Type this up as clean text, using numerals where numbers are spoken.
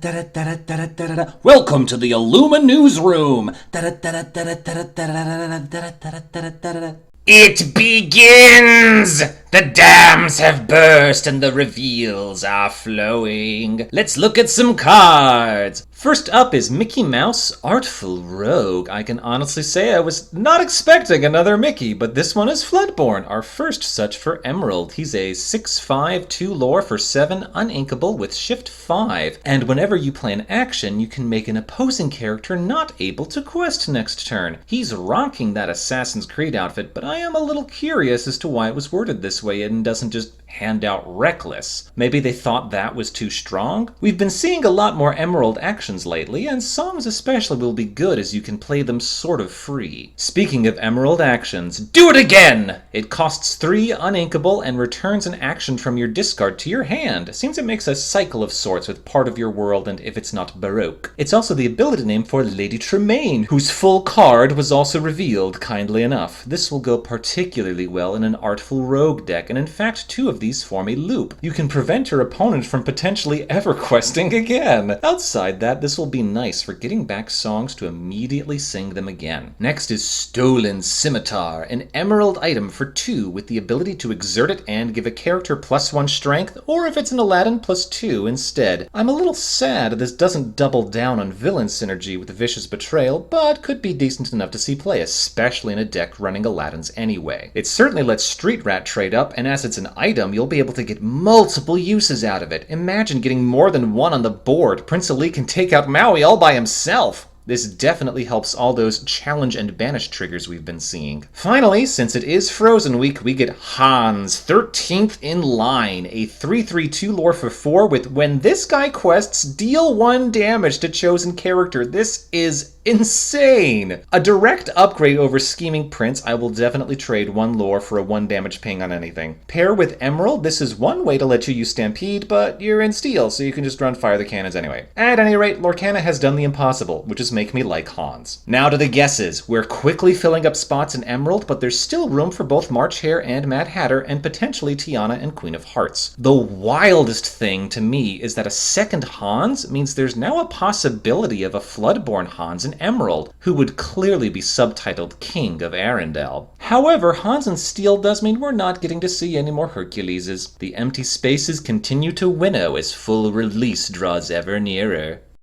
Welcome to the IllumiNewsroom. It begins! The dams have burst and the reveals are flowing. Let's look at some cards. First up is Mickey Mouse, Artful Rogue. I can honestly say I was not expecting another Mickey, but this one is Floodborn, our first such for Emerald. He's a 6/5, 2 lore for 7, uninkable with Shift 5. And whenever you play an action, you can make an opposing character not able to quest next turn. He's rocking that Assassin's Creed outfit, but I am a little curious as to why it was worded this way and doesn't just hand out Reckless. Maybe they thought that was too strong? We've been seeing a lot more Emerald actions lately, and songs especially will be good as you can play them sort of free. Speaking of Emerald actions, do it again! It costs 3 uninkable and returns an action from your discard to your hand. Seems it makes a cycle of sorts with part of your world and if it's not Baroque. It's also the ability name for Lady Tremaine, whose full card was also revealed, kindly enough. This will go particularly well in an Artful Rogue deck, and in fact 2 of these form a loop. You can prevent your opponent from potentially ever questing again. Outside that, this will be nice for getting back songs to immediately sing them again. Next is Stolen Scimitar, an emerald item for 2 with the ability to exert it and give a character +1 strength, or if it's an Aladdin +2 instead. I'm a little sad this doesn't double down on villain synergy with Vicious Betrayal, but could be decent enough to see play, especially in a deck running Aladdins anyway. It certainly lets Street Rat trade up, and as it's an item, you'll be able to get multiple uses out of it. Imagine getting more than one on the board. Prince Ali can take out Maui all by himself. This definitely helps all those challenge and banish triggers we've been seeing. Finally, since it is Frozen Week, we get Hans, 13th in line, a 3/3/2 lore for 4 with when this guy quests, deal 1 damage to chosen character. This is insane! A direct upgrade over Scheming Prince. I will definitely trade 1 lore for a 1 damage ping on anything. Pair with Emerald, this is one way to let you use Stampede, but you're in Steel, so you can just run Fire the Cannons anyway. At any rate, Lorcana has done the impossible, which is make me like Hans. Now to the guesses. We're quickly filling up spots in Emerald, but there's still room for both March Hare and Mad Hatter, and potentially Tiana and Queen of Hearts. The wildest thing to me is that a second Hans means there's now a possibility of a Floodborn Hans in Emerald, who would clearly be subtitled King of Arendelle. However, Hans in Steel does mean we're not getting to see any more Herculeses. The empty spaces continue to winnow as full release draws ever nearer.